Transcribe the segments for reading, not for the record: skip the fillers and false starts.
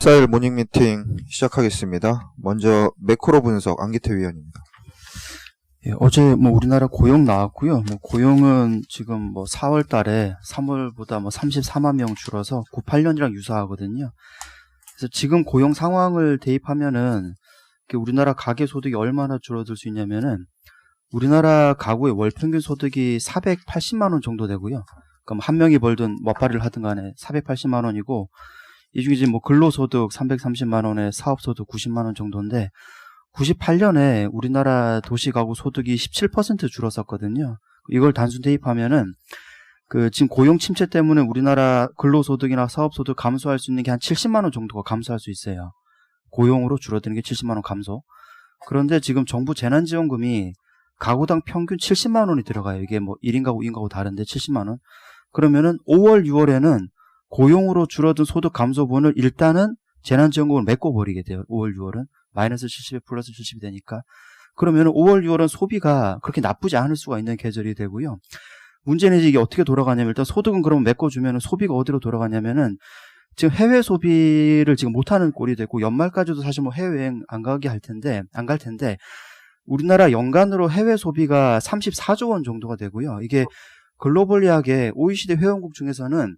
14일 모닝 미팅 시작하겠습니다. 먼저 매크로 분석 안기태 위원입니다. 예, 어제 우리나라 고용 나왔고요. 고용은 지금 4월 달에 3월보다 34만 명 줄어서 98년이랑 유사하거든요. 그래서 지금 고용 상황을 대입하면은 우리나라 가계 소득이 얼마나 줄어들 수 있냐면은 우리나라 가구의 월 평균 소득이 480만 원 정도 되고요. 그럼 한 명이 벌든 먹발이를 하든 간에 480만 원이고 이 중에 이제 근로소득 330만 원에 사업소득 90만 원 정도인데 98년에 우리나라 도시가구 소득이 17% 줄었었거든요. 이걸 단순 대입하면은 지금 고용 침체 때문에 우리나라 근로소득이나 사업소득 감소할 수 있는 게 한 70만 원 정도가 감소할 수 있어요. 고용으로 줄어드는 게 70만 원 감소. 그런데 지금 정부 재난지원금이 가구당 평균 70만 원이 들어가요. 이게 1인 가구, 2인 가구 다른데 70만 원. 그러면은 5월, 6월에는 고용으로 줄어든 소득 감소분을 일단은 재난지원금을 메꿔버리게 돼요. 5월, 6월은. 마이너스 70에 플러스 70이 되니까. 그러면 5월, 6월은 소비가 그렇게 나쁘지 않을 수가 있는 계절이 되고요. 문제는 이게 어떻게 돌아가냐면 일단 소득은 그러면 메꿔주면 소비가 어디로 돌아가냐면은 지금 해외 소비를 지금 못하는 꼴이 되고 연말까지도 사실 해외여행 안 갈 텐데 우리나라 연간으로 해외 소비가 34조 원 정도가 되고요. 이게 글로벌리하게 OECD 회원국 중에서는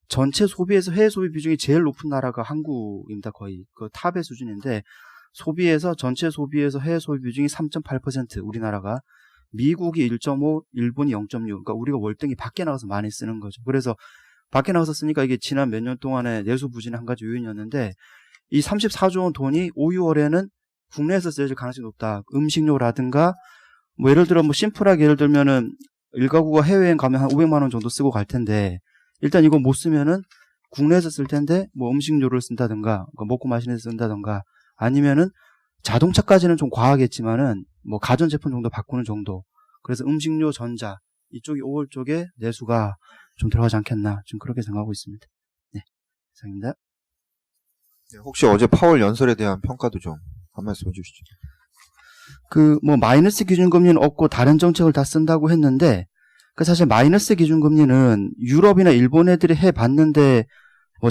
전체 소비에서 해외 소비 비중이 제일 높은 나라가 한국입니다. 거의 그 탑의 수준인데 전체 소비에서 해외 소비 비중이 3.8%, 우리나라가. 미국이 1.5, 일본이 0.6. 그러니까 우리가 월등히 밖에 나가서 많이 쓰는 거죠. 그래서 밖에 나가서 쓰니까 이게 지난 몇 년 동안의 내수 부진의 한 가지 요인이었는데 이 34조 원 돈이 5, 6월에는 국내에서 쓰여질 가능성이 높다. 음식료라든가 예를 들어 심플하게 예를 들면은 일가구가 해외여행 가면 한 500만 원 정도 쓰고 갈 텐데 일단 이거 못 쓰면은 국내에서 쓸 텐데 음식료를 쓴다든가 먹고 마시는 데 쓴다든가 아니면은 자동차까지는 좀 과하겠지만은 가전제품 정도 바꾸는 정도. 그래서 음식료, 전자 이쪽이 5월 쪽에 내수가 좀 들어가지 않겠나 좀 그렇게 생각하고 있습니다. 네, 이상입니다. 네, 혹시 어제 파월 연설에 대한 평가도 좀 한 말씀 해주시죠. 마이너스 기준금리는 없고 다른 정책을 다 쓴다고 했는데 사실 마이너스 기준금리는 유럽이나 일본 애들이 해봤는데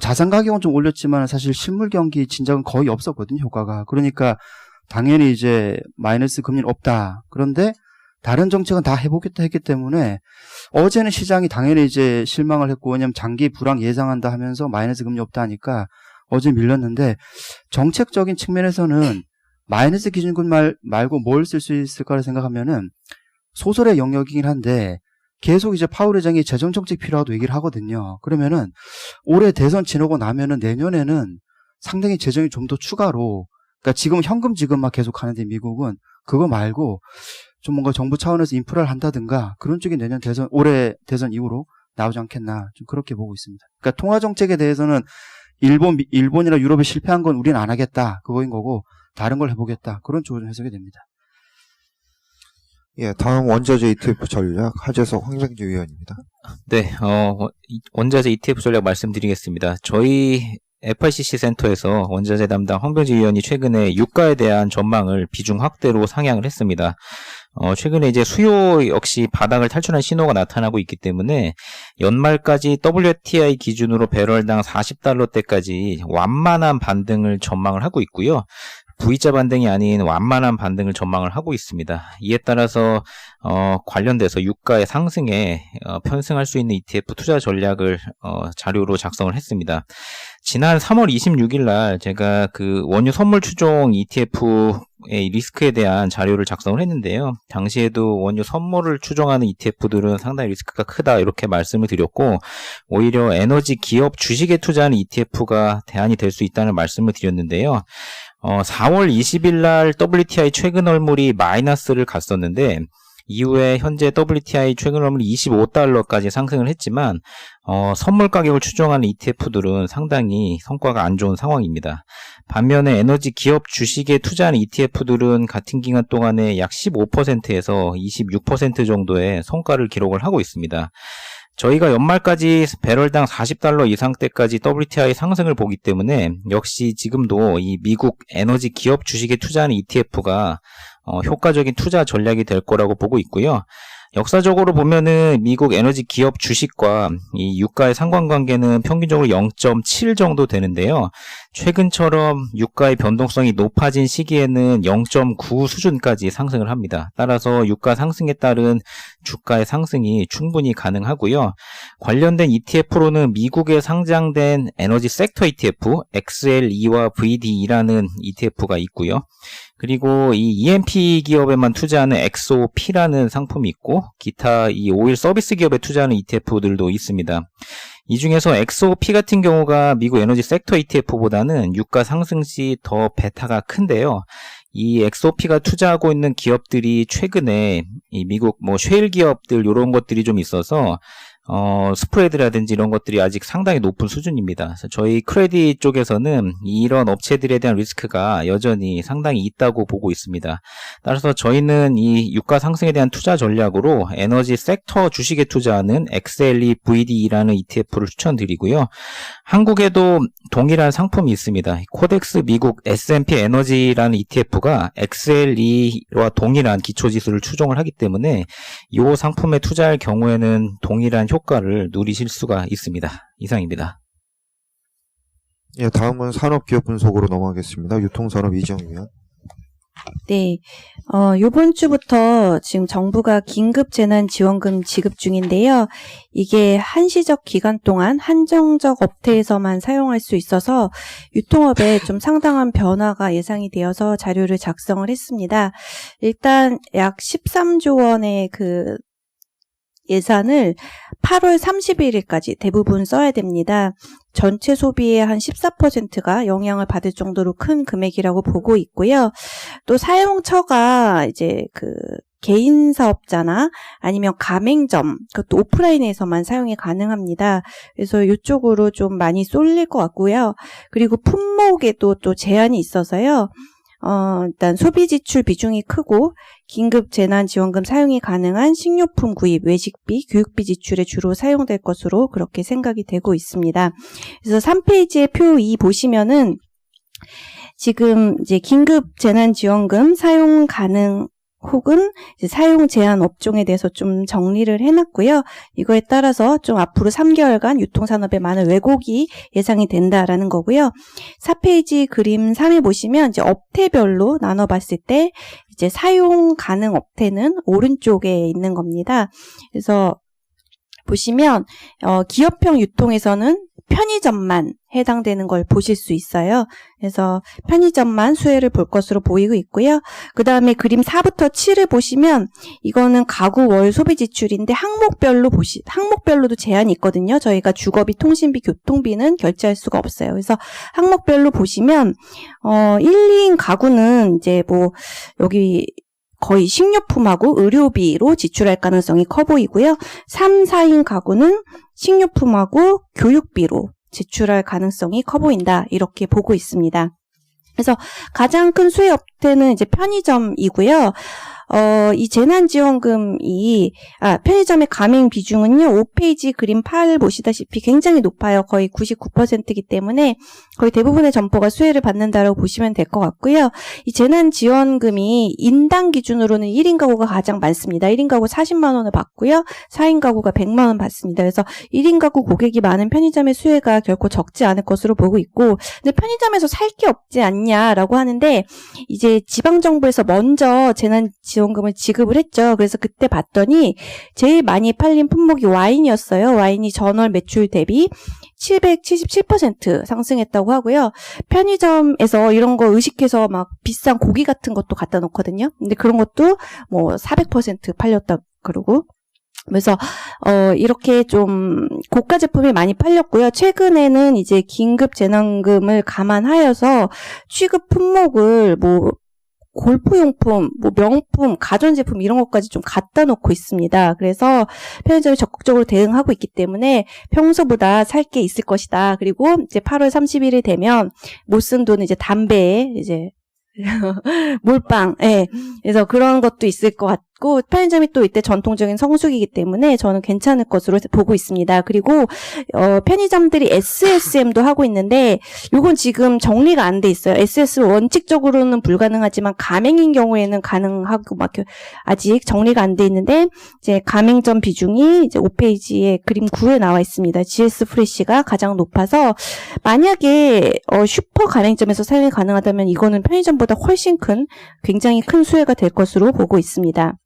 자산 가격은 좀 올렸지만 사실 실물 경기 진작은 거의 없었거든요, 효과가. 그러니까 당연히 이제 마이너스 금리는 없다. 그런데 다른 정책은 다 해보겠다 했기 때문에 어제는 시장이 당연히 이제 실망을 했고 왜냐면 장기 불황 예상한다 하면서 마이너스 금리 없다 하니까 어제 밀렸는데 정책적인 측면에서는 마이너스 기준금리 말고 뭘 쓸 수 있을까를 생각하면은 소설의 영역이긴 한데 계속 이제 파월 의장이 재정정책 필요하다고 얘기를 하거든요. 그러면은 올해 대선 지나고 나면은 내년에는 상당히 재정이 좀 더 추가로, 그러니까 지금 현금 지급만 계속 하는데 미국은 그거 말고 좀 뭔가 정부 차원에서 인프라를 한다든가 그런 쪽이 올해 대선 이후로 나오지 않겠나 좀 그렇게 보고 있습니다. 그러니까 통화 정책에 대해서는 일본이나 유럽이 실패한 건 우리는 안 하겠다 그거인 거고 다른 걸 해보겠다 그런 쪽으로 해석이 됩니다. 예, 다음 원자재 ETF 전략 하재석 황정주 위원입니다. 네, 원자재 ETF 전략 말씀드리겠습니다. 저희 FICC 센터에서 원자재 담당 황병지 위원이 최근에 유가에 대한 전망을 비중 확대로 상향을 했습니다. 최근에 이제 수요 역시 바닥을 탈출한 신호가 나타나고 있기 때문에 연말까지 WTI 기준으로 배럴당 40달러대까지 완만한 반등을 전망을 하고 있고요. V자 반등이 아닌 완만한 반등을 전망을 하고 있습니다. 이에 따라서 관련돼서 유가의 상승에 편승할 수 있는 ETF 투자 전략을 자료로 작성을 했습니다. 지난 3월 26일 날 제가 원유 선물 추종 ETF의 리스크에 대한 자료를 작성을 했는데요. 당시에도 원유 선물을 추종하는 ETF들은 상당히 리스크가 크다 이렇게 말씀을 드렸고 오히려 에너지 기업 주식에 투자하는 ETF가 대안이 될 수 있다는 말씀을 드렸는데요. 4월 20일 날 WTI 최근 얼물이 마이너스를 갔었는데 이후에 현재 WTI 최근 얼물이 25달러까지 상승을 했지만 선물 가격을 추종하는 ETF들은 상당히 성과가 안 좋은 상황입니다. 반면에 에너지 기업 주식에 투자하는 ETF들은 같은 기간 동안에 약 15%에서 26% 정도의 성과를 기록을 하고 있습니다. 저희가 연말까지 배럴당 40달러 이상대까지 WTI 상승을 보기 때문에 역시 지금도 이 미국 에너지 기업 주식에 투자하는 ETF가 효과적인 투자 전략이 될 거라고 보고 있고요. 역사적으로 보면은 미국 에너지 기업 주식과 이 유가의 상관관계는 평균적으로 0.7 정도 되는데요. 최근처럼 유가의 변동성이 높아진 시기에는 0.9 수준까지 상승을 합니다. 따라서 유가 상승에 따른 주가의 상승이 충분히 가능하고요. 관련된 ETF로는 미국에 상장된 에너지 섹터 ETF, XLE와 VDE라는 ETF가 있고요. 그리고 이 E&P 기업에만 투자하는 XOP라는 상품이 있고 기타 이 오일 서비스 기업에 투자하는 ETF들도 있습니다. 이 중에서 XOP 같은 경우가 미국 에너지 섹터 ETF보다는 유가 상승 시 더 베타가 큰데요. 이 XOP가 투자하고 있는 기업들이 최근에 이 미국 쉐일 기업들 이런 것들이 좀 있어서 스프레드라든지 이런 것들이 아직 상당히 높은 수준입니다. 그래서 저희 크레딧 쪽에서는 이런 업체들에 대한 리스크가 여전히 상당히 있다고 보고 있습니다. 따라서 저희는 이 유가 상승에 대한 투자 전략으로 에너지 섹터 주식에 투자하는 XLE VD라는 ETF를 추천드리고요. 한국에도 동일한 상품이 있습니다. 코덱스 미국 S&P 에너지라는 ETF가 XLE와 동일한 기초지수를 추종을 하기 때문에 이 상품에 투자할 경우에는 동일한 효과를 누리실 수가 있습니다. 이상입니다. 예, 다음은 산업기업 분석으로 넘어가겠습니다. 유통산업 이지영 위원. 네, 요번 주부터 지금 정부가 긴급재난지원금 지급 중인데요. 이게 한시적 기간 동안 한정적 업태에서만 사용할 수 있어서 유통업에 좀 상당한 변화가 예상이 되어서 자료를 작성을 했습니다. 일단 약 13조 원의 그 예산을 8월 31일까지 대부분 써야 됩니다. 전체 소비의 한 14%가 영향을 받을 정도로 큰 금액이라고 보고 있고요. 또 사용처가 이제 그 개인 사업자나 아니면 가맹점, 그것도 오프라인에서만 사용이 가능합니다. 그래서 이쪽으로 좀 많이 쏠릴 것 같고요. 그리고 품목에도 또 제한이 있어서요. 일단 소비 지출 비중이 크고 긴급 재난 지원금 사용이 가능한 식료품 구입, 외식비, 교육비 지출에 주로 사용될 것으로 그렇게 생각이 되고 있습니다. 그래서 3페이지의 표 2 보시면은 지금 이제 긴급 재난 지원금 사용 가능 혹은 이제 사용 제한 업종에 대해서 좀 정리를 해놨고요. 이거에 따라서 좀 앞으로 3개월간 유통산업에 많은 왜곡이 예상이 된다라는 거고요. 4페이지 그림 3에 보시면 이제 업태별로 나눠봤을 때 이제 사용 가능 업태는 오른쪽에 있는 겁니다. 그래서 보시면 기업형 유통에서는 편의점만 해당되는 걸 보실 수 있어요. 그래서 편의점만 수혜를 볼 것으로 보이고 있고요. 그 다음에 그림 4부터 7을 보시면 이거는 가구 월 소비 지출인데 항목별로도 제한이 있거든요. 저희가 주거비, 통신비, 교통비는 결제할 수가 없어요. 그래서 항목별로 보시면 1, 2인 가구는 이제 여기 거의 식료품하고 의료비로 지출할 가능성이 커 보이고요. 3, 4인 가구는 식료품하고 교육비로 지출할 가능성이 커 보인다. 이렇게 보고 있습니다. 그래서 가장 큰 수혜 업태는 이제 편의점이고요. 이 재난지원금이, 편의점의 가맹 비중은요, 5페이지 그림 8 보시다시피 굉장히 높아요. 거의 99%이기 때문에 거의 대부분의 점포가 수혜를 받는다라고 보시면 될 것 같고요. 이 재난지원금이 인당 기준으로는 1인 가구가 가장 많습니다. 1인 가구 40만 원을 받고요. 4인 가구가 100만 원 받습니다. 그래서 1인 가구 고객이 많은 편의점의 수혜가 결코 적지 않을 것으로 보고 있고, 근데 편의점에서 살 게 없지 않냐라고 하는데, 이제 지방정부에서 먼저 재난지원금을 지급을 했죠. 그래서 그때 봤더니 제일 많이 팔린 품목이 와인이었어요. 와인이 전월 매출 대비 777% 상승했다고 하고요. 편의점에서 이런 거 의식해서 막 비싼 고기 같은 것도 갖다 놓거든요. 근데 그런 것도 400% 팔렸다 그러고. 그래서 이렇게 좀 고가 제품이 많이 팔렸고요. 최근에는 이제 긴급 재난금을 감안하여서 취급 품목을 골프용품, 명품, 가전제품 이런 것까지 좀 갖다 놓고 있습니다. 그래서 편의점이 적극적으로 대응하고 있기 때문에 평소보다 살 게 있을 것이다. 그리고 이제 8월 30일이 되면 못 쓴 돈은 이제 담배에 이제 몰빵, 예. 그래서 그런 것도 있을 것 같고 편의점이 또 이때 전통적인 성수기이기 때문에 저는 괜찮을 것으로 보고 있습니다. 그리고 편의점들이 SSM도 하고 있는데 요건 지금 정리가 안 돼 있어요. SS 원칙적으로는 불가능하지만 가맹인 경우에는 가능하고 막 아직 정리가 안 돼 있는데 이제 가맹점 비중이 이제 5페이지에 그림 9에 나와 있습니다. GS 프레시가 가장 높아서 만약에 슈퍼 가맹점에서 사용이 가능하다면 이거는 편의점보다 훨씬 굉장히 큰 수혜가 될 것으로 보고 있습니다.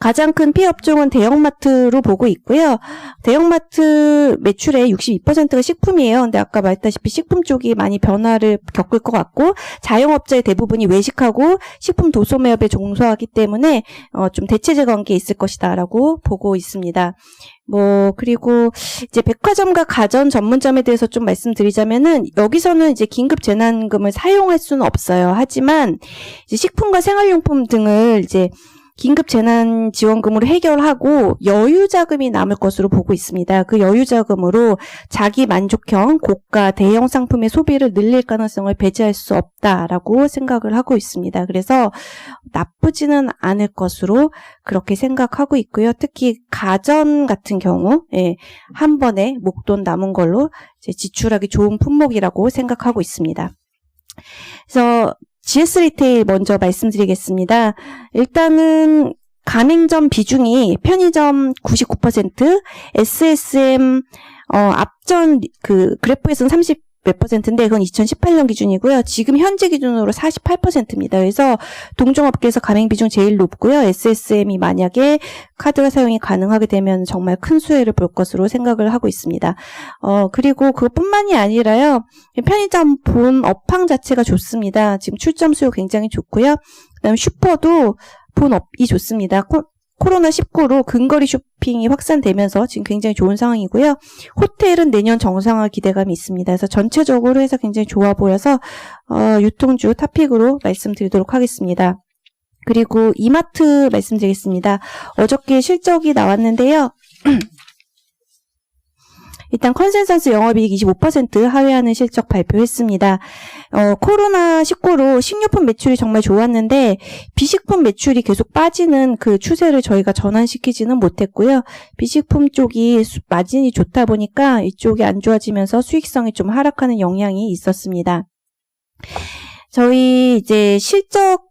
가장 큰 피해 업종은 대형마트로 보고 있고요. 대형마트 매출의 62%가 식품이에요. 근데 아까 말했다시피 식품 쪽이 많이 변화를 겪을 것 같고 자영업자의 대부분이 외식하고 식품 도소 매업에 종사하기 때문에 좀 대체제 관계에 있을 것이다라고 보고 있습니다. 그리고 이제 백화점과 가전 전문점에 대해서 좀 말씀드리자면은 여기서는 이제 긴급 재난금을 사용할 수는 없어요. 하지만 이제 식품과 생활용품 등을 이제 긴급 재난 지원금으로 해결하고 여유 자금이 남을 것으로 보고 있습니다. 그 여유 자금으로 자기 만족형 고가 대형 상품의 소비를 늘릴 가능성을 배제할 수 없다라고 생각을 하고 있습니다. 그래서 나쁘지는 않을 것으로 그렇게 생각하고 있고요. 특히 가전 같은 경우 한 번에 목돈 남은 걸로 이제 지출하기 좋은 품목이라고 생각하고 있습니다. 그래서 GS 리테일 먼저 말씀드리겠습니다. 일단은 가맹점 비중이 편의점 99%, SSM 앞전 그 그래프에서는 30 몇 %인데 그건 2018년 기준이고요. 지금 현재 기준으로 48%입니다. 그래서 동종업계에서 가맹 비중 제일 높고요. SSM이 만약에 카드가 사용이 가능하게 되면 정말 큰 수혜를 볼 것으로 생각을 하고 있습니다. 그리고 그것뿐만이 아니라요. 편의점 본 업황 자체가 좋습니다. 지금 출점 수요 굉장히 좋고요. 그다음에 슈퍼도 본 업이 좋습니다. 코로나19로 근거리 쇼핑이 확산되면서 지금 굉장히 좋은 상황이고요. 호텔은 내년 정상화 기대감이 있습니다. 그래서 전체적으로 해서 굉장히 좋아 보여서 유통주 탑픽으로 말씀드리도록 하겠습니다. 그리고 이마트 말씀드리겠습니다. 어저께 실적이 나왔는데요. 일단 컨센서스 영업이익 25% 하회하는 실적 발표했습니다. 코로나19로 식료품 매출이 정말 좋았는데 비식품 매출이 계속 빠지는 그 추세를 저희가 전환시키지는 못했고요. 비식품 쪽이 마진이 좋다 보니까 이쪽이 안 좋아지면서 수익성이 좀 하락하는 영향이 있었습니다. 저희 이제 실적이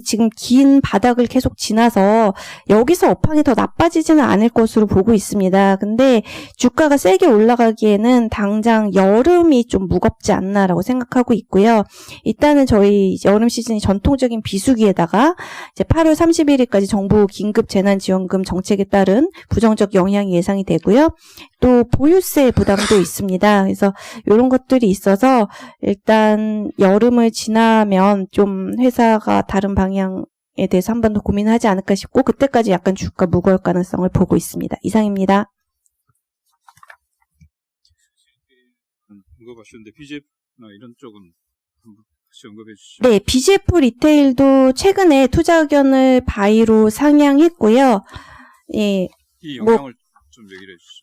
지금 긴 바닥을 계속 지나서 여기서 업황이 더 나빠지지는 않을 것으로 보고 있습니다. 근데 주가가 세게 올라가기에는 당장 여름이 좀 무겁지 않나라고 생각하고 있고요. 일단은 저희 여름 시즌이 전통적인 비수기에다가 이제 8월 31일까지 정부 긴급 재난지원금 정책에 따른 부정적 영향이 예상이 되고요. 또 보유세 부담도 있습니다. 그래서 이런 것들이 있어서 일단 여름을 지나면 좀 회사가 다른 방향에 대해서 한 번 더 고민하지 않을까 싶고 그때까지 약간 주가 무거울 가능성을 보고 있습니다. 이상입니다. 언급하셨는데 BGF나 이런 쪽은 한번 다시 언급해 주시죠. 네, BGF 리테일도 최근에 투자 의견을 바이로 상향했고요. 예, 이 영향을 좀 얘기를 해주시죠.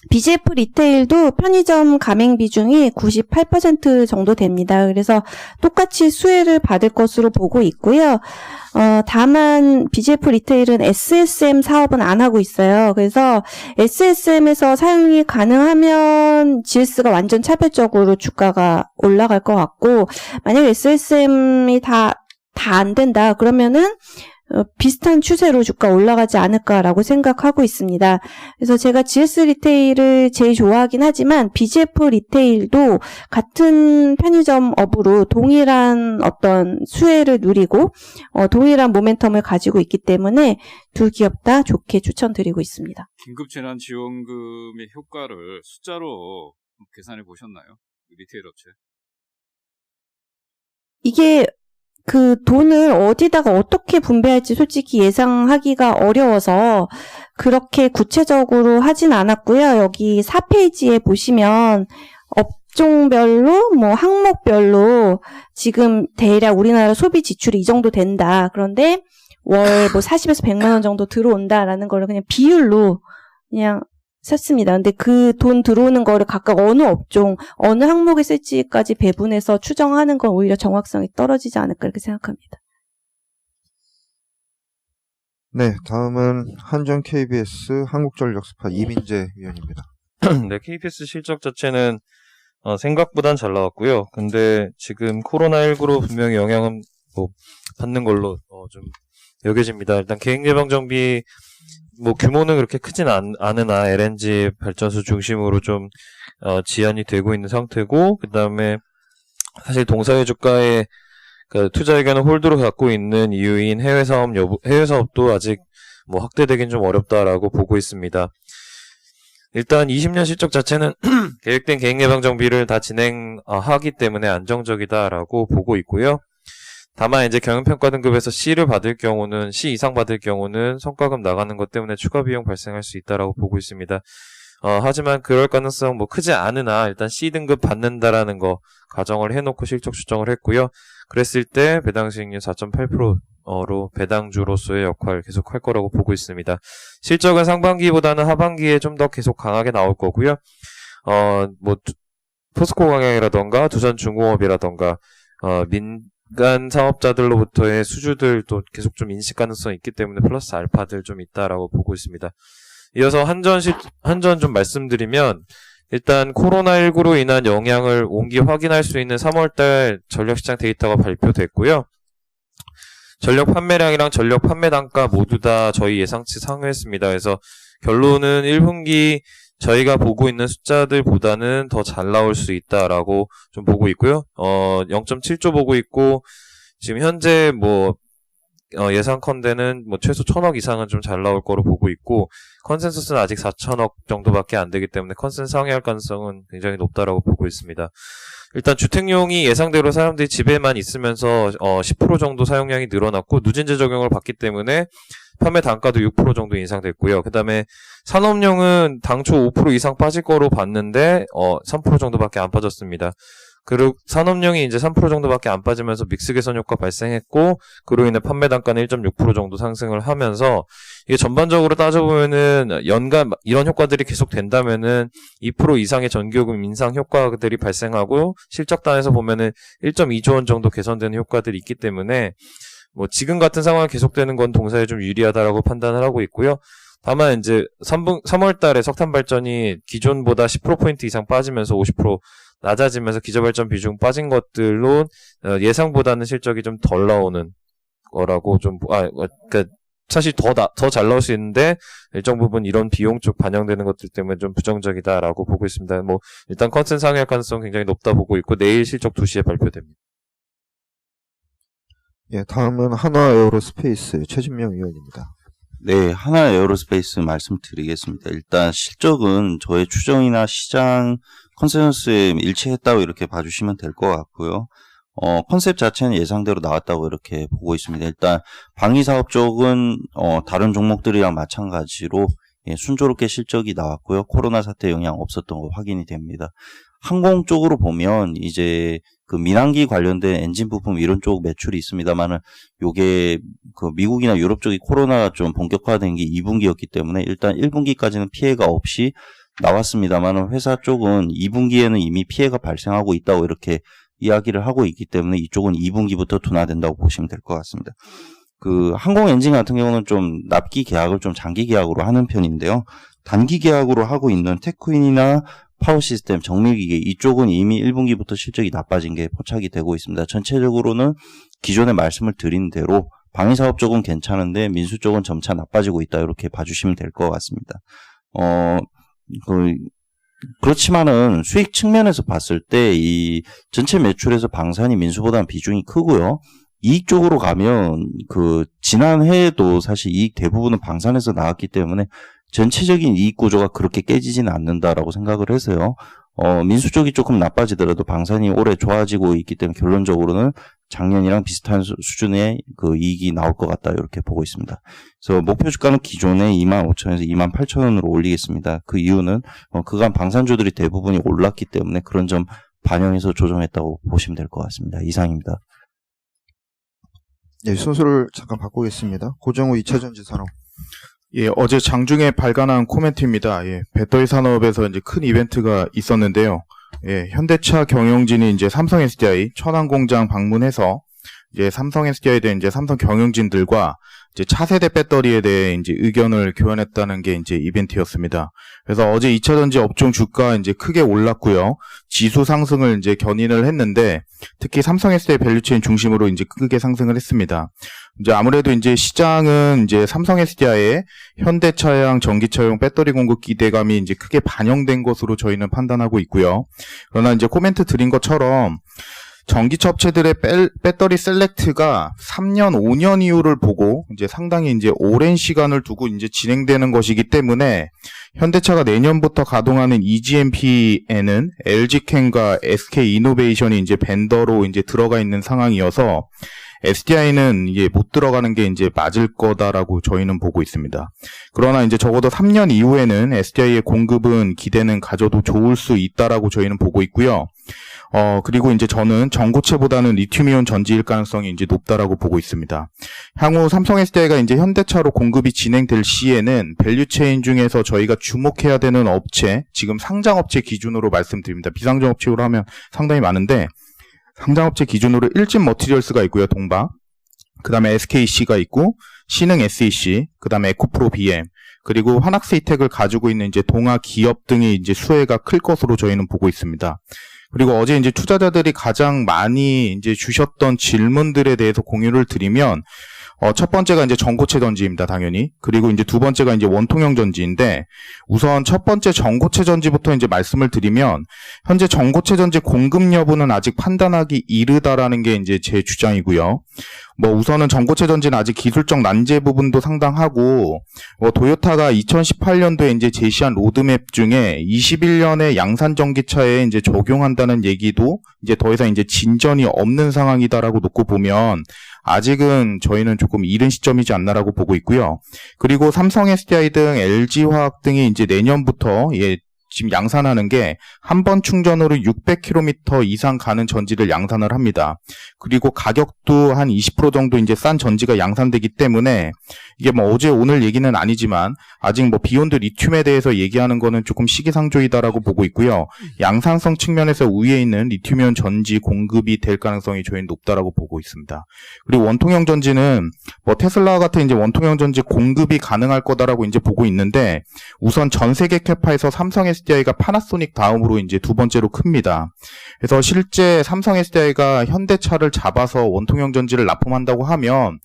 BGF 리테일도 편의점 가맹 비중이 98% 정도 됩니다. 그래서 똑같이 수혜를 받을 것으로 보고 있고요. 다만 BGF 리테일은 SSM 사업은 안 하고 있어요. 그래서 SSM에서 사용이 가능하면 GS가 완전 차별적으로 주가가 올라갈 것 같고 만약에 SSM이 다 안 된다 그러면은 비슷한 추세로 주가 올라가지 않을까라고 생각하고 있습니다. 그래서 제가 GS 리테일을 제일 좋아하긴 하지만 BGF 리테일도 같은 편의점 업으로 동일한 어떤 수혜를 누리고 동일한 모멘텀을 가지고 있기 때문에 두 기업 다 좋게 추천드리고 있습니다. 긴급재난지원금의 효과를 숫자로 계산해 보셨나요? 리테일 업체. 이게 그 돈을 어디다가 어떻게 분배할지 솔직히 예상하기가 어려워서 그렇게 구체적으로 하진 않았고요. 여기 4페이지에 보시면 업종별로 항목별로 지금 대략 우리나라 소비 지출이 이 정도 된다. 그런데 월 40에서 100만 원 정도 들어온다라는 거를 그냥 비율로 그냥 샀습니다. 근데 그 돈 들어오는 거를 각각 어느 업종, 어느 항목에 쓸지까지 배분해서 추정하는 건 오히려 정확성이 떨어지지 않을까 이렇게 생각합니다. 네, 다음은 한전 KBS 한국전력 스파 이민재 위원입니다. 네, KBS 실적 자체는 생각보단 잘 나왔고요. 근데 지금 코로나19로 분명히 영향은 뭐 받는 걸로 좀 여겨집니다. 일단 계획예방정비 뭐 규모는 그렇게 크진 않으나 LNG 발전소 중심으로 좀 지연이 되고 있는 상태고, 그 다음에 사실 동사회 주가의 그 투자 의견을 홀드로 갖고 있는 이유인 해외 사업도 아직 뭐 확대되긴 좀 어렵다라고 보고 있습니다. 일단 20년 실적 자체는 계획된 계획예방정비를 다 진행하기 때문에 안정적이다라고 보고 있고요. 다만 이제 경영평가 등급에서 C를 받을 경우는, C 이상 받을 경우는 성과급 나가는 것 때문에 추가 비용 발생할 수 있다라고 보고 있습니다. 하지만 그럴 가능성 뭐 크지 않으나 일단 C 등급 받는다라는 거 가정을 해놓고 실적 추정을 했고요. 그랬을 때 배당 수익률 4.8%로 배당주로서의 역할을 계속 할 거라고 보고 있습니다. 실적은 상반기보다는 하반기에 좀 더 계속 강하게 나올 거고요. 뭐 포스코 광양이라던가 두산중공업이라던가 민간 사업자들로부터의 수주들도 계속 좀 인식 가능성이 있기 때문에 플러스 알파들 좀 있다라고 보고 있습니다. 이어서 한전 좀 말씀드리면, 일단 코로나19로 인한 영향을 온기 확인할 수 있는 3월달 전력시장 데이터가 발표됐고요. 전력 판매량이랑 전력 판매 단가 모두 다 저희 예상치 상회했습니다. 그래서 결론은 1분기 저희가 보고 있는 숫자들보다는 더 잘 나올 수 있다라고 좀 보고 있고요. 0.7조 보고 있고, 지금 현재 뭐 예상컨대는 뭐 최소 1,000억 이상은 좀 잘 나올 거로 보고 있고, 컨센서스는 아직 4,000억 정도밖에 안 되기 때문에 컨센서스 상회할 가능성은 굉장히 높다라고 보고 있습니다. 일단 주택용이 예상대로 사람들이 집에만 있으면서 10% 정도 사용량이 늘어났고, 누진제 적용을 받기 때문에 판매 단가도 6% 정도 인상됐고요. 그 다음에 산업용은 당초 5% 이상 빠질 거로 봤는데 3% 정도밖에 안 빠졌습니다. 그리고 산업용이 이제 3% 정도밖에 안 빠지면서 믹스 개선 효과 발생했고, 그로 인해 판매 단가는 1.6% 정도 상승을 하면서, 이게 전반적으로 따져보면은 연간 이런 효과들이 계속 된다면은 2% 이상의 전기요금 인상 효과들이 발생하고, 실적단에서 보면은 1.2조 원 정도 개선되는 효과들이 있기 때문에 뭐 지금 같은 상황이 계속되는 건 동사에 좀 유리하다라고 판단을 하고 있고요. 다만 이제 3월 달에 석탄 발전이 기존보다 10%포인트 이상 빠지면서 50% 낮아지면서 기저발전 비중 빠진 것들로 예상보다는 실적이 좀 덜 나오는 거라고 좀, 그러니까 사실 더 잘 나올 수 있는데 일정 부분 이런 비용 쪽 반영되는 것들 때문에 좀 부정적이다라고 보고 있습니다. 뭐 일단 컨센 상회할 가능성 굉장히 높다 보고 있고, 내일 실적 2시에 발표됩니다. 예, 다음은 한화에어로스페이스 최진명 위원입니다. 네, 하나에어로스페이스 말씀드리겠습니다. 일단 실적은 저의 추정이나 시장 컨센서스에 일치했다고 이렇게 봐주시면 될 것 같고요. 컨셉 자체는 예상대로 나왔다고 이렇게 보고 있습니다. 일단 방위사업 쪽은 다른 종목들이랑 마찬가지로 순조롭게 실적이 나왔고요. 코로나 사태 영향 없었던 거 확인이 됩니다. 항공 쪽으로 보면 이제 그 민항기 관련된 엔진 부품 이런 쪽 매출이 있습니다만은 요게 그 미국이나 유럽 쪽이 코로나가 좀 본격화된 게 2분기였기 때문에 일단 1분기까지는 피해가 없이 나왔습니다만은 회사 쪽은 2분기에는 이미 피해가 발생하고 있다고 이렇게 이야기를 하고 있기 때문에 이쪽은 2분기부터 둔화된다고 보시면 될 것 같습니다. 그 항공 엔진 같은 경우는 좀 납기 계약을 좀 장기 계약으로 하는 편인데요. 단기 계약으로 하고 있는 테크윈이나 파워 시스템, 정밀기계 이쪽은 이미 1분기부터 실적이 나빠진 게 포착이 되고 있습니다. 전체적으로는 기존에 말씀을 드린 대로 방위사업 쪽은 괜찮은데 민수 쪽은 점차 나빠지고 있다 이렇게 봐주시면 될 것 같습니다. 그렇지만은 수익 측면에서 봤을 때 이 전체 매출에서 방산이 민수보다는 비중이 크고요. 이익 쪽으로 가면 그 지난해에도 사실 이익 대부분은 방산에서 나왔기 때문에 전체적인 이익 구조가 그렇게 깨지지는 않는다라고 생각을 해서요. 민수 쪽이 조금 나빠지더라도 방산이 올해 좋아지고 있기 때문에 결론적으로는 작년이랑 비슷한 수준의 그 이익이 나올 것 같다 이렇게 보고 있습니다. 그래서 목표 주가는 기존에 25,000원에서 28,000원으로 올리겠습니다. 그 이유는 그간 방산주들이 대부분이 올랐기 때문에 그런 점 반영해서 조정했다고 보시면 될 것 같습니다. 이상입니다. 예, 순서를 잠깐 바꾸겠습니다. 고정우 2차전지 산업. 예, 어제 장중에 발간한 코멘트입니다. 예, 배터리 산업에서 이제 큰 이벤트가 있었는데요. 예, 현대차 경영진이 이제 삼성 SDI 천안 공장 방문해서 이제 삼성 SDI에 대한 이제 삼성 경영진들과 이제 차세대 배터리에 대해 이제 의견을 교환했다는 게 이제 이벤트였습니다. 그래서 어제 2차 전지 업종 주가 이제 크게 올랐고요. 지수 상승을 이제 견인을 했는데 특히 삼성 SDI 밸류체인 중심으로 이제 크게 상승을 했습니다. 이제 아무래도 이제 시장은 이제 삼성 SDI의 현대차용, 전기차용 배터리 공급 기대감이 이제 크게 반영된 것으로 저희는 판단하고 있고요. 그러나 이제 코멘트 드린 것처럼 전기차 업체들의 배터리 셀렉트가 3년, 5년 이후를 보고 이제 상당히 이제 오랜 시간을 두고 이제 진행되는 것이기 때문에 현대차가 내년부터 가동하는 EGMP에는 LG캠과 SK이노베이션이 이제 벤더로 이제 들어가 있는 상황이어서 SDI는 이게 못 들어가는 게 이제 맞을 거다라고 저희는 보고 있습니다. 그러나 이제 적어도 3년 이후에는 SDI의 공급은 기대는 가져도 좋을 수 있다라고 저희는 보고 있고요. 그리고 이제 저는 전고체보다는 리튬이온 전지일 가능성이 이제 높다라고 보고 있습니다. 향후 삼성 SDI가 이제 현대차로 공급이 진행될 시에는 밸류체인 중에서 저희가 주목해야 되는 업체, 지금 상장업체 기준으로 말씀드립니다. 비상장업체로 하면 상당히 많은데, 상장업체 기준으로 일진 머티리얼스가 있고요, 동박. 그 다음에 SKC가 있고, 신흥 SEC, 그 다음에 에코프로 BM, 그리고 환학스이텍을 가지고 있는 이제 동아 기업 등이 이제 수혜가 클 것으로 저희는 보고 있습니다. 그리고 어제 이제 투자자들이 가장 많이 이제 주셨던 질문들에 대해서 공유를 드리면, 첫 번째가 이제 전고체 전지입니다, 당연히. 그리고 이제 두 번째가 이제 원통형 전지인데, 우선 첫 번째 전고체 전지부터 이제 말씀을 드리면, 현재 전고체 전지 공급 여부는 아직 판단하기 이르다라는 게 이제 제 주장이고요. 우선은 전고체 전지는 아직 기술적 난제 부분도 상당하고, 도요타가 2018년도에 이제 제시한 로드맵 중에 21년에 양산 전기차에 이제 적용한다는 얘기도 이제 더 이상 이제 진전이 없는 상황이다라고 놓고 보면, 아직은 저희는 조금 이른 시점이지 않나라고 보고 있고요. 그리고 삼성 SDI 등 LG화학 등이 이제 내년부터 지금 양산하는 게 한 번 충전으로 600km 이상 가는 전지를 양산을 합니다. 그리고 가격도 한 20% 정도 이제 싼 전지가 양산되기 때문에 이게 어제 오늘 얘기는 아니지만 아직 비욘드 리튬에 대해서 얘기하는 거는 조금 시기상조이다라고 보고 있고요. 양산성 측면에서 우위에 있는 리튬이온 전지 공급이 될 가능성이 저희는 높다라고 보고 있습니다. 그리고 원통형 전지는 테슬라와 같은 이제 원통형 전지 공급이 가능할 거다라고 이제 보고 있는데 우선 전 세계 캐파에서 삼성 SDI가 파나소닉 다음으로 이제 두 번째로 큽니다. 그래서 실제 삼성 SDI가 현대차를 잡아서 원통형 전지를 납품한다고 하면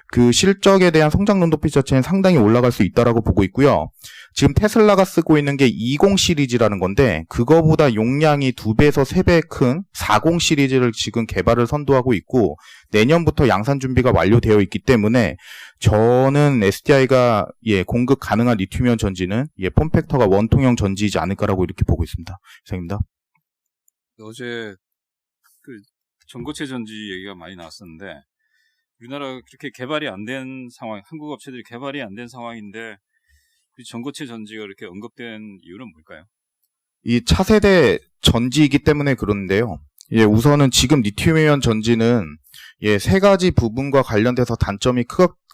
그 실적에 대한 성장 눈높이 자체는 상당히 올라갈 수 있다라고 보고 있고요. 지금 테슬라가 쓰고 있는 게 20 시리즈라는 건데 그거보다 용량이 2배에서 3배 큰 40 시리즈를 지금 개발을 선도하고 있고 내년부터 양산 준비가 완료되어 있기 때문에 저는 SDI가 공급 가능한 리튬이온 전지는 폼팩터가 원통형 전지이지 않을까라고 이렇게 보고 있습니다. 이상입니다. 어제 그 전고체 전지 얘기가 많이 나왔었는데 우리나라 그렇게 개발이 안 된 상황, 한국 업체들이 개발이 안 된 상황인데 그 전고체 전지가 이렇게 언급된 이유는 뭘까요? 이 차세대 전지이기 때문에 그런데요. 우선은 지금 리튬이온 전지는 세 가지 부분과 관련돼서 단점이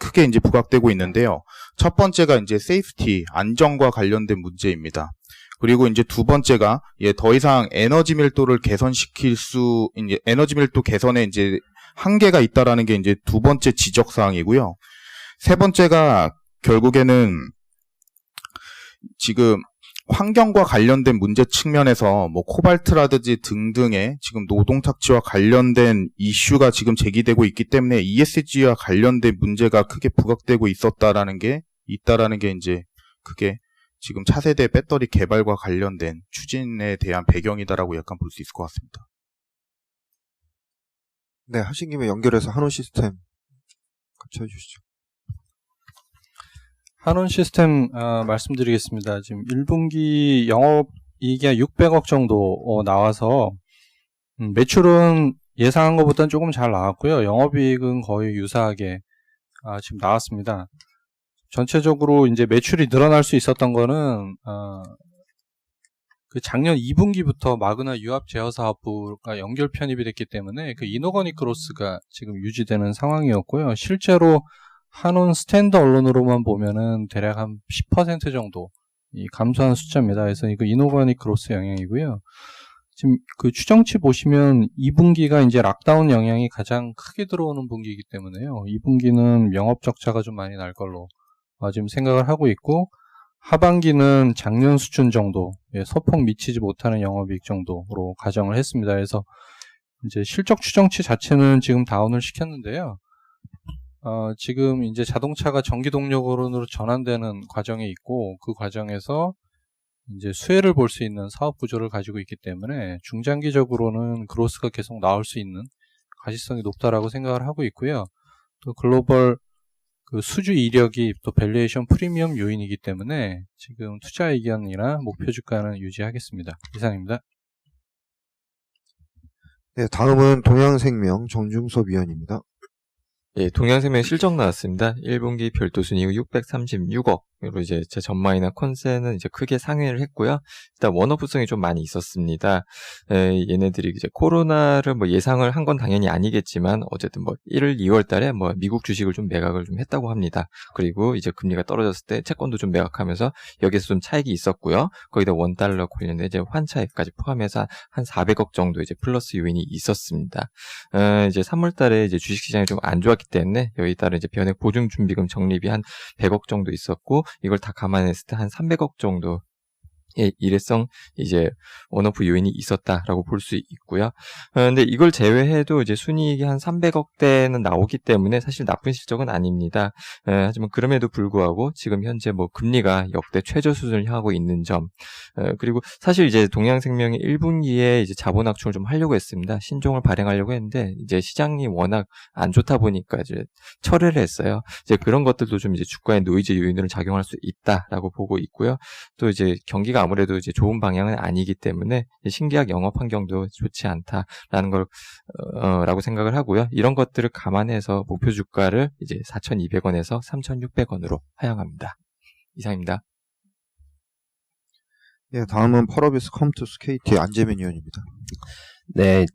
크게 이제 부각되고 있는데요. 첫 번째가 이제 세이프티, 안전과 관련된 문제입니다. 그리고 이제 두 번째가 더 이상 에너지 밀도를 개선시킬 수, 이제 에너지 밀도 개선에 이제 한계가 있다라는 게 이제 두 번째 지적 사항이고요. 세 번째가 결국에는 지금 환경과 관련된 문제 측면에서 코발트라든지 등등의 지금 노동 착취와 관련된 이슈가 지금 제기되고 있기 때문에 ESG와 관련된 문제가 크게 부각되고 있다라는 게 이제 그게 지금 차세대 배터리 개발과 관련된 추진에 대한 배경이다라고 약간 볼 수 있을 것 같습니다. 네, 하신 김에 연결해서 한온 시스템 같이 해주시죠. 한온 시스템 말씀드리겠습니다. 지금 1분기 영업이익이 한 600억 정도 나와서 매출은 예상한 것보다는 조금 잘 나왔고요. 영업이익은 거의 유사하게 지금 나왔습니다. 전체적으로 이제 매출이 늘어날 수 있었던 거는 그 작년 2분기부터 마그나 유압 제어 사업부가 연결 편입이 됐기 때문에 그 이노거닉 그로스가 지금 유지되는 상황이었고요. 실제로 한온 스탠드 언론으로만 보면은 대략 한 10% 정도 감소한 숫자입니다. 그래서 이거 이노거닉 그로스 영향이고요. 지금 그 추정치 보시면 2분기가 이제 락다운 영향이 가장 크게 들어오는 분기이기 때문에요. 2분기는 영업 적자가 좀 많이 날 걸로 지금 생각을 하고 있고, 하반기는 작년 수준 정도, 소폭 미치지 못하는 영업이익 정도로 가정을 했습니다. 그래서 이제 실적 추정치 자체는 지금 다운을 시켰는데요. 지금 이제 자동차가 전기 동력으로 전환되는 과정에 있고, 그 과정에서 이제 수혜를 볼 수 있는 사업 구조를 가지고 있기 때문에 중장기적으로는 그로스가 계속 나올 수 있는 가시성이 높다라고 생각을 하고 있고요. 또 글로벌 그 수주 이력이 또 밸류에이션 프리미엄 요인이기 때문에 지금 투자 의견이나 목표 주가는 유지하겠습니다. 이상입니다. 네, 다음은 동양생명 정중섭 위원입니다. 예, 동양생명 실적 나왔습니다. 1분기 별도 순이익 636억으로 이제 제 전망이나 컨센은 이제 크게 상회를 했고요. 일단 원오프성이 좀 많이 있었습니다. 얘네들이 이제 코로나를 뭐 예상을 한 건 당연히 아니겠지만 어쨌든 뭐 1월, 2월 달에 뭐 미국 주식을 좀 매각을 좀 했다고 합니다. 그리고 이제 금리가 떨어졌을 때 채권도 좀 매각하면서 여기서 좀 차익이 있었고요. 거기다 원달러 관련된 이제 환차익까지 포함해서 한 400억 정도 이제 플러스 요인이 있었습니다. 이제 3월 달에 이제 주식시장이 좀 안 좋았기 때문에 여기 따라 이제 변액 보증 준비금 적립이 한 100억 정도 있었고, 이걸 다 감안했을 때 한 300억 정도 일회성 이제 원오프 요인이 있었다라고 볼 수 있고요. 근데 이걸 제외해도 이제 순이익이 한 300억대는 나오기 때문에 사실 나쁜 실적은 아닙니다. 하지만 그럼에도 불구하고 지금 현재 뭐 금리가 역대 최저 수준을 향하고 있는 점, 그리고 사실 이제 동양생명이 1분기에 이제 자본 확충을 좀 하려고 했습니다. 신종을 발행하려고 했는데 이제 시장이 워낙 안 좋다 보니까 이제 철회를 했어요. 이제 그런 것들도 좀 이제 주가의 노이즈 요인으로 작용할 수 있다라고 보고 있고요. 또 이제 경기가 아무래도 이제 좋은 방향은 아니기 때문에 신계약 영업 환경도 좋지 않다라는 걸 라고 생각을 하고요. 이런 것들을 감안해서 목표 주가를 이제 4,200원에서 3,600원으로 하향합니다. 이상입니다. 네, 다음은 펄어비스 컴투스 KT 안재민 위원입니다. 네,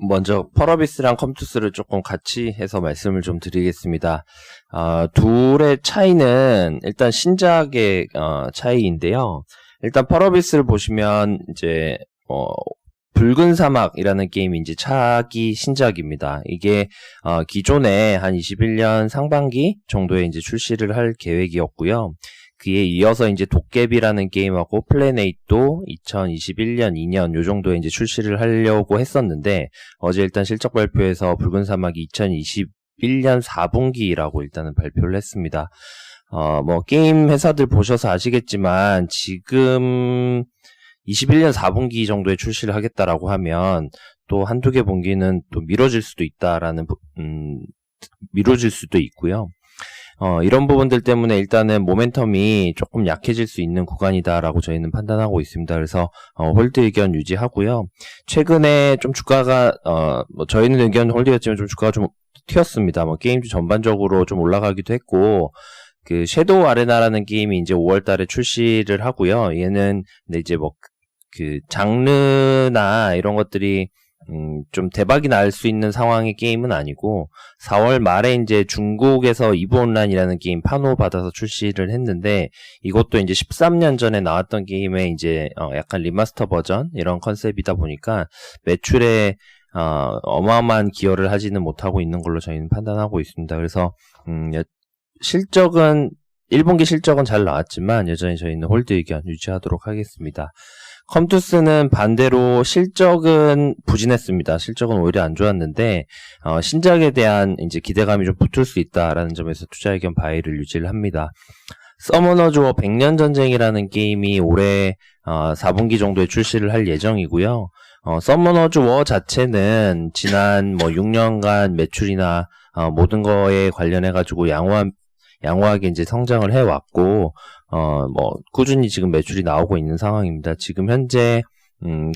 먼저 펄어비스랑 컴투스를 조금 같이 해서 말씀을 좀 드리겠습니다. 둘의 차이는 일단 신작의 차이인데요. 일단 펄어비스를 보시면 이제 붉은 사막이라는 게임이 이제 차기 신작입니다. 이게 기존에 한 21년 상반기 정도에 이제 출시를 할 계획이었고요. 그에 이어서 이제 도깨비라는 게임하고 플래네이트도 2021년, 2년 요 정도에 이제 출시를 하려고 했었는데, 어제 일단 실적 발표에서 붉은 사막이 2021년 4분기라고 일단은 발표를 했습니다. 뭐 게임 회사들 보셔서 아시겠지만 지금 21년 4분기 정도에 출시를 하겠다라고 하면 또 한두 개 분기는 또 미뤄질 수도 있다라는 미뤄질 수도 있고요. 이런 부분들 때문에 일단은 모멘텀이 조금 약해질 수 있는 구간이다라고 저희는 판단하고 있습니다. 그래서 홀드 의견 유지하고요. 최근에 좀 주가가 뭐 저희는 의견 홀드였지만 좀 주가가 좀 튀었습니다. 뭐 게임주 전반적으로 좀 올라가기도 했고, 그 섀도우 아레나라는 게임이 이제 5월 달에 출시를 하고요. 얘는 근데 이제 뭐 그 장르나 이런 것들이 좀 대박이 날 수 있는 상황의 게임은 아니고, 4월 말에 이제 중국에서 이브 온라인이라는 게임 판호 받아서 출시를 했는데, 이것도 이제 13년 전에 나왔던 게임의 이제 약간 리마스터 버전 이런 컨셉이다 보니까 매출에 어마어마한 기여를 하지는 못하고 있는 걸로 저희는 판단하고 있습니다. 그래서 실적은 1분기 실적은 잘 나왔지만 여전히 저희는 홀드 의견 유지하도록 하겠습니다. 컴투스는 반대로 실적은 부진했습니다. 실적은 오히려 안 좋았는데 신작에 대한 이제 기대감이 좀 붙을 수 있다라는 점에서 투자 의견 바이를 유지를 합니다. 서머너즈 워 100년 전쟁이라는 게임이 올해 4분기 정도에 출시를 할 예정이고요. 서머너즈 워 자체는 지난 뭐 6년간 매출이나 모든 거에 관련해가지고 양호하게 이제 성장을 해왔고, 뭐, 꾸준히 지금 매출이 나오고 있는 상황입니다. 지금 현재,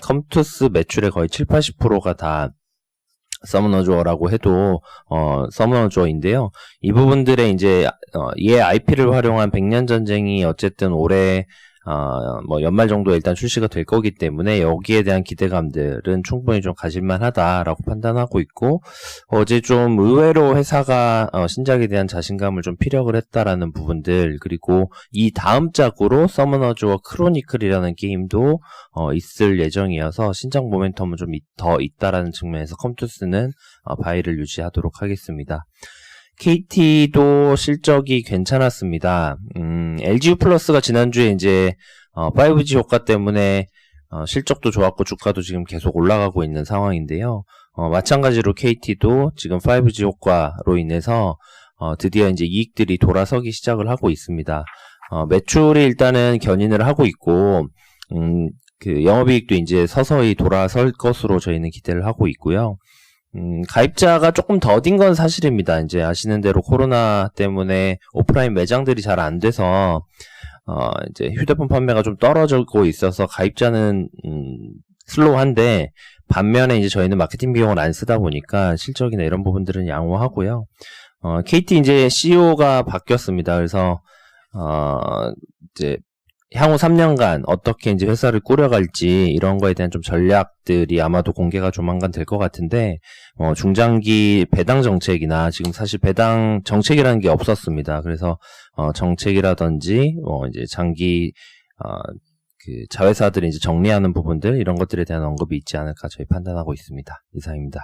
컴투스 매출의 거의 70~80%가 다 서머너즈워라고 해도, 서머너즈워인데요. 이 부분들의 이제, 얘 IP를 활용한 100년 전쟁이 어쨌든 올해, 뭐 연말 정도에 일단 출시가 될 거기 때문에 여기에 대한 기대감들은 충분히 좀 가질만하다라고 판단하고 있고, 어제 좀 의외로 회사가 신작에 대한 자신감을 좀 피력을 했다라는 부분들, 그리고 이 다음 작으로 서머너즈와 크로니클이라는 게임도 있을 예정이어서 신작 모멘텀은 좀 더 있다라는 측면에서 컴투스는 바이를 유지하도록 하겠습니다. KT도 실적이 괜찮았습니다. LGU 플러스가 지난주에 이제 5G 효과 때문에 실적도 좋았고 주가도 지금 계속 올라가고 있는 상황인데요. 마찬가지로 KT도 지금 5G 효과로 인해서 드디어 이제 이익들이 돌아서기 시작을 하고 있습니다. 매출이 일단은 견인을 하고 있고, 그 영업이익도 이제 서서히 돌아설 것으로 저희는 기대를 하고 있고요. 가입자가 조금 더딘 건 사실입니다. 이제 아시는 대로 코로나 때문에 오프라인 매장들이 잘 안 돼서 이제 휴대폰 판매가 좀 떨어지고 있어서 가입자는 슬로우한데, 반면에 이제 저희는 마케팅 비용을 안 쓰다 보니까 실적이나 이런 부분들은 양호하고요. KT 이제 CEO가 바뀌었습니다. 그래서 이제 향후 3년간 어떻게 이제 회사를 꾸려갈지 이런 거에 대한 좀 전략들이 아마도 공개가 조만간 될 것 같은데, 중장기 배당 정책이나 지금 사실 배당 정책이라는 게 없었습니다. 그래서 정책이라든지 이제 장기 그 자회사들이 이제 정리하는 부분들, 이런 것들에 대한 언급이 있지 않을까 저희 판단하고 있습니다. 이상입니다.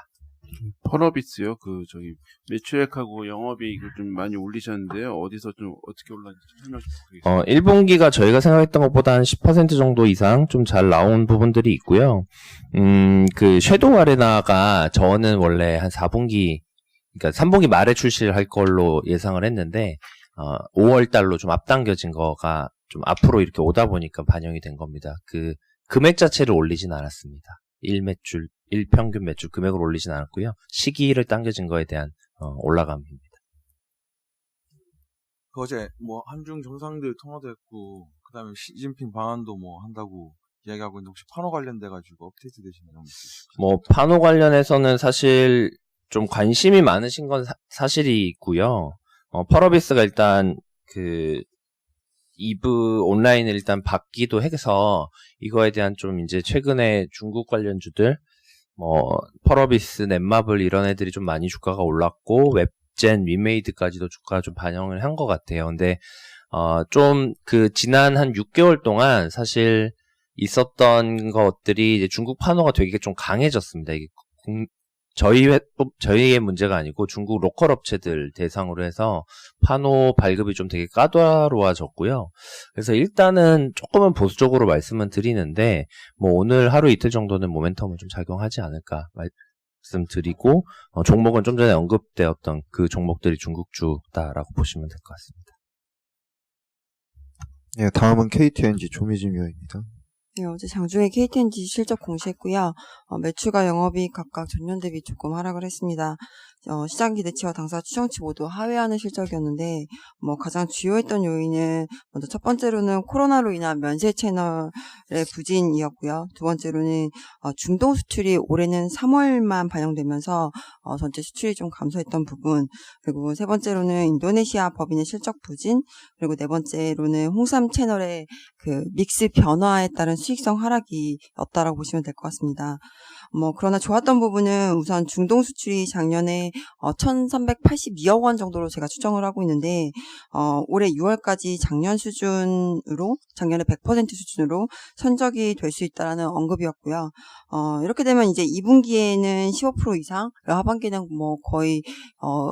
펄어비스요. 그 저기 매출액하고 영업이익을 좀 많이 올리셨는데요. 어디서 좀 어떻게 올랐는지 설명 좀 부탁드리겠습니다. 1분기가 저희가 생각했던 것보다 한 10% 정도 이상 좀 잘 나온 부분들이 있고요. 그 섀도우 아레나가 저는 원래 한 4분기, 그러니까 3분기 말에 출시를 할 걸로 예상을 했는데 5월 달로 좀 앞당겨진 거가 좀 앞으로 이렇게 오다 보니까 반영이 된 겁니다. 그 금액 자체를 올리진 않았습니다. 일평균 매출 금액을 올리진 않았고요. 시기를 당겨진 거에 대한 올라감입니다. 어제 뭐 한중 정상들 통화도 했고, 그다음에 시진핑 방한도 뭐 한다고 이야기하고 있는데, 혹시 판호 관련돼 가지고 업데이트 되시나요? 뭐 판호 관련해서는 사실 좀 관심이 많으신 건 사실이 있고요. 펄어비스가 일단 그 이브 온라인을 일단 받기도 해서 이거에 대한 좀 이제 최근에 중국 관련주들, 뭐 펄어비스, 넷마블 이런 애들이 좀 많이 주가가 올랐고, 웹젠, 위메이드까지도 주가가 좀 반영을 한 것 같아요. 근데 좀 그 지난 한 6개월 동안 사실 있었던 것들이 이제 중국 판호가 되게 좀 강해졌습니다. 이게 저희의 문제가 아니고 중국 로컬 업체들 대상으로 해서 판호 발급이 좀 되게 까다로워졌고요. 그래서 일단은 조금은 보수적으로 말씀은 드리는데, 뭐 오늘 하루 이틀 정도는 모멘텀을 좀 작용하지 않을까 말씀드리고, 종목은 좀 전에 언급되었던 그 종목들이 중국주다라고 보시면 될 것 같습니다. 예, 다음은 KTNG 조미진 위원입니다. 네, 어제 장중에 KTNG 실적 공시했고요. 매출과 영업이익 각각 전년 대비 조금 하락을 했습니다. 시장 기대치와 당사 추정치 모두 하회하는 실적이었는데, 뭐 가장 주요했던 요인은 먼저 첫 번째로는 코로나로 인한 면세 채널의 부진이었고요. 두 번째로는 중동 수출이 올해는 3월만 반영되면서 전체 수출이 좀 감소했던 부분, 그리고 세 번째로는 인도네시아 법인의 실적 부진, 그리고 네 번째로는 홍삼 채널의 그 믹스 변화에 따른 수익성 하락이었다라고 보시면 될 것 같습니다. 뭐 그러나 좋았던 부분은 우선 중동 수출이 작년에 1,382억 원 정도로 제가 추정을 하고 있는데, 올해 6월까지 작년에 100% 수준으로 선적이 될 수 있다라는 언급이었고요. 이렇게 되면 이제 2분기에는 15% 이상, 하반기는 뭐 거의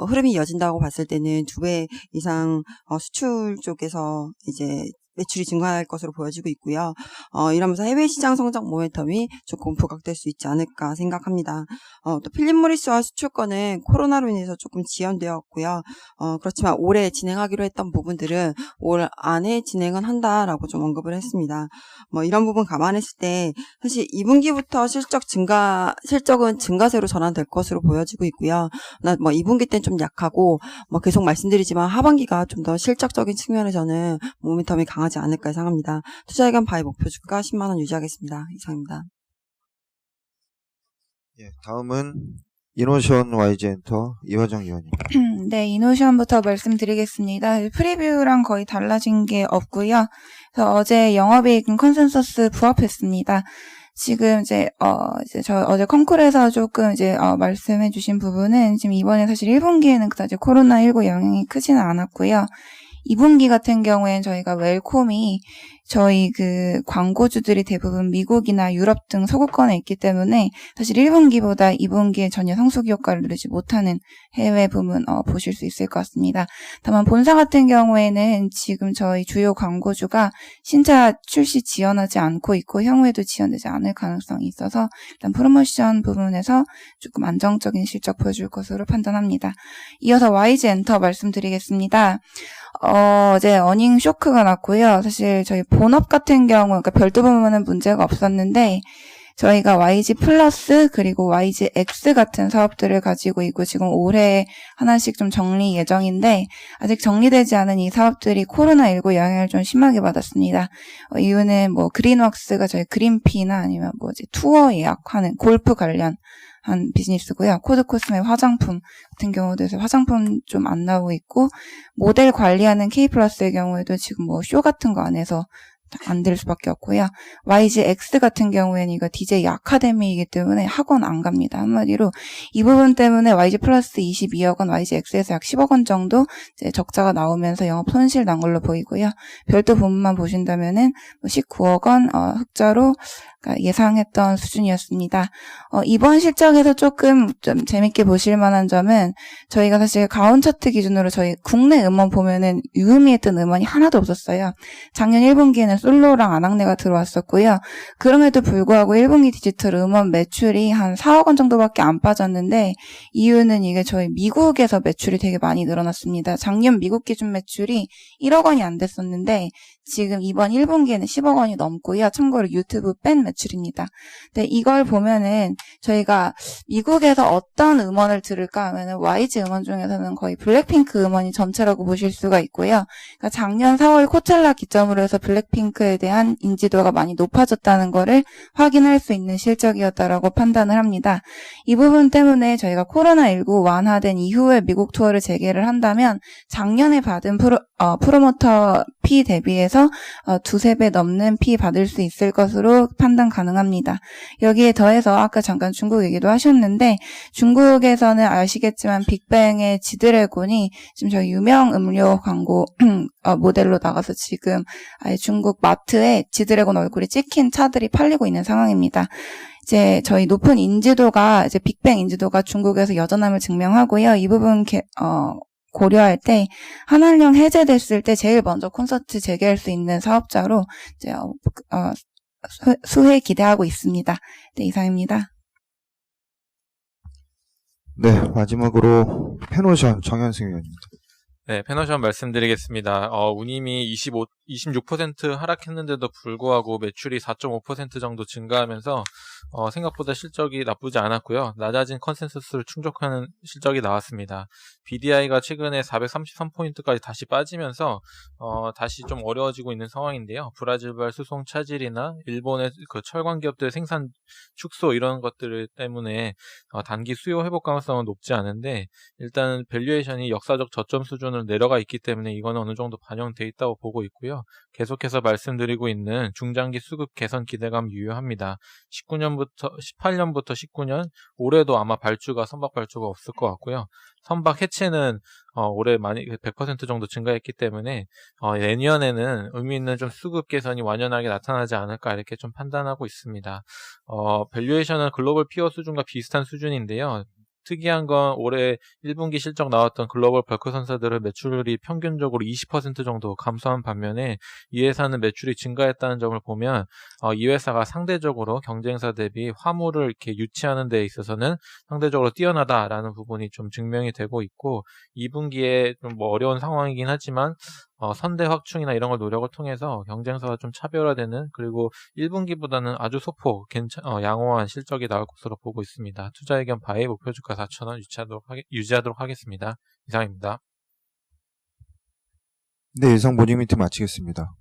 흐름이 이어진다고 봤을 때는 2배 이상 수출 쪽에서 이제 매출이 증가할 것으로 보여지고 있고요. 이러면서 해외 시장 성장 모멘텀이 조금 부각될 수 있지 않을까 생각합니다. 또 필립 모리스와 수출권은 코로나로 인해서 조금 지연되었고요. 그렇지만 올해 진행하기로 했던 부분들은 올 안에 진행은 한다라고 좀 언급을 했습니다. 뭐 이런 부분 감안했을 때 사실 2분기부터 실적은 증가세로 전환될 것으로 보여지고 있고요. 뭐 2분기 때는 좀 약하고, 뭐 계속 말씀드리지만 하반기가 좀 더 실적적인 측면에서는 모멘텀이 강하지 않을까 예상합니다. 투자기관 바이 목표 주가 10만 원 유지하겠습니다. 이상입니다. 예, 다음은 이노션 YG엔터 이화정 위원입니다. 네, 이노션부터 말씀드리겠습니다. 프리뷰랑 거의 달라진 게 없고요. 그래서 어제 영업이익은 컨센서스 부합했습니다. 지금 이제 저 어제 콩쿨에서 조금 말씀해주신 부분은 지금 이번에 사실 1분기에는 그다지 코로나19 영향이 크지는 않았고요. 2분기 같은 경우엔 저희가 웰콤이 저희 그 광고주들이 대부분 미국이나 유럽 등 서구권에 있기 때문에 사실 1분기보다 2분기에 전혀 성수기 효과를 누리지 못하는 해외 부문 보실 수 있을 것 같습니다. 다만 본사 같은 경우에는 지금 저희 주요 광고주가 신차 출시 지원하지 않고 있고 향후에도 지원되지 않을 가능성이 있어서 일단 프로모션 부분에서 조금 안정적인 실적 보여줄 것으로 판단합니다. 이어서 YG엔터 말씀드리겠습니다. 어제 어닝 쇼크가 났고요. 사실 저희 본업 같은 경우, 그러니까 별도 부문은 문제가 없었는데, 저희가 YG 플러스 그리고 YG X 같은 사업들을 가지고 있고 지금 올해 하나씩 좀 정리 예정인데 아직 정리되지 않은 이 사업들이 코로나19 영향을 좀 심하게 받았습니다. 이유는 뭐 그린웍스가 저희 그린피나 아니면 뭐 이제 투어 예약하는 골프 관련 한 비즈니스고요. 코드코스메 화장품 같은 경우도 해서 화장품 좀 안 나오고 있고 모델 관리하는 K플러스의 경우에도 지금 뭐 쇼 같은 거 안 해서 안 될 수밖에 없고요. YGX 같은 경우에는 이거 DJ 아카데미이기 때문에 학원 안 갑니다. 한마디로 이 부분 때문에 YG 플러스 22억 원, YGX에서 약 10억 원 정도 이제 적자가 나오면서 영업 손실 난 걸로 보이고요. 별도 부분만 보신다면은 19억 원 흑자로 예상했던 수준이었습니다. 이번 실적에서 조금 좀 재밌게 보실 만한 점은 저희가 사실 가온 차트 기준으로 저희 국내 음원 보면은 유의미했던 음원이 하나도 없었어요. 작년 1분기에는 솔로랑 아낙네가 들어왔었고요. 그럼에도 불구하고 1분기 디지털 음원 매출이 한 4억 원 정도밖에 안 빠졌는데 이유는 이게 저희 미국에서 매출이 되게 많이 늘어났습니다. 작년 미국 기준 매출이 1억 원이 안 됐었는데 지금 이번 1분기에는 10억 원이 넘고요. 참고로 유튜브 뺀 매출입니다. 근데 이걸 보면은 저희가 미국에서 어떤 음원을 들을까 하면은 YG 음원 중에서는 거의 블랙핑크 음원이 전체라고 보실 수가 있고요. 그러니까 작년 4월 코첼라 기점으로 해서 블랙핑크에 대한 인지도가 많이 높아졌다는 거를 확인할 수 있는 실적이었다라고 판단을 합니다. 이 부분 때문에 저희가 코로나19 완화된 이후에 미국 투어를 재개를 한다면 작년에 받은 프로모터 피 대비해서 두세 배 넘는 피 받을 수 있을 것으로 판단 가능합니다. 여기에 더해서 아까 잠깐 중국 얘기도 하셨는데 중국에서는 아시겠지만 빅뱅의 지드래곤이 지금 저희 유명 음료 광고 모델로 나가서 지금 아예 중국 마트에 지드래곤 얼굴이 찍힌 차들이 팔리고 있는 상황입니다. 이제 저희 높은 인지도가 이제 빅뱅 인지도가 중국에서 여전함을 증명하고요. 이 부분 고려할 때 한한령 해제됐을 때 제일 먼저 콘서트 재개할 수 있는 사업자로 이제 수혜 기대하고 있습니다. 네, 이상입니다. 네, 마지막으로 페노션 정현승 위원입니다. 네, 페노션 말씀드리겠습니다. 운임이 26% 하락했는데도 불구하고 매출이 4.5% 정도 증가하면서 생각보다 실적이 나쁘지 않았고요. 낮아진 컨센서스를 충족하는 실적이 나왔습니다. BDI가 최근에 433포인트까지 다시 빠지면서 다시 좀 어려워지고 있는 상황인데요. 브라질발 수송 차질이나 일본의 그 철강 기업들의 생산 축소 이런 것들 때문에 단기 수요 회복 가능성은 높지 않은데 일단 밸류에이션이 역사적 저점 수준을 내려가 있기 때문에 이거는 어느 정도 반영돼 있다고 보고 있고요. 계속해서 말씀드리고 있는 중장기 수급 개선 기대감 유효합니다. 18년부터 19년 올해도 아마 선박 발주가 없을 것 같고요. 선박 해체는 올해 많이 100% 정도 증가했기 때문에 내년에는 의미 있는 좀 수급 개선이 완연하게 나타나지 않을까 이렇게 좀 판단하고 있습니다. 밸류에이션은 글로벌 피어 수준과 비슷한 수준인데요. 특이한 건 올해 1분기 실적 나왔던 글로벌 벌크 선사들의 매출이 평균적으로 20% 정도 감소한 반면에 이 회사는 매출이 증가했다는 점을 보면 이 회사가 상대적으로 경쟁사 대비 화물을 이렇게 유치하는 데 있어서는 상대적으로 뛰어나다라는 부분이 좀 증명이 되고 있고 2분기에 좀 뭐 어려운 상황이긴 하지만 선대 확충이나 이런 걸 노력을 통해서 경쟁사가 좀 차별화되는 그리고 1분기보다는 아주 소폭 양호한 실적이 나올 것으로 보고 있습니다. 투자 의견 바이 목표 주가 4,000원 유지하도록 하겠습니다. 이상입니다. 네, 이상 모닝미팅 마치겠습니다.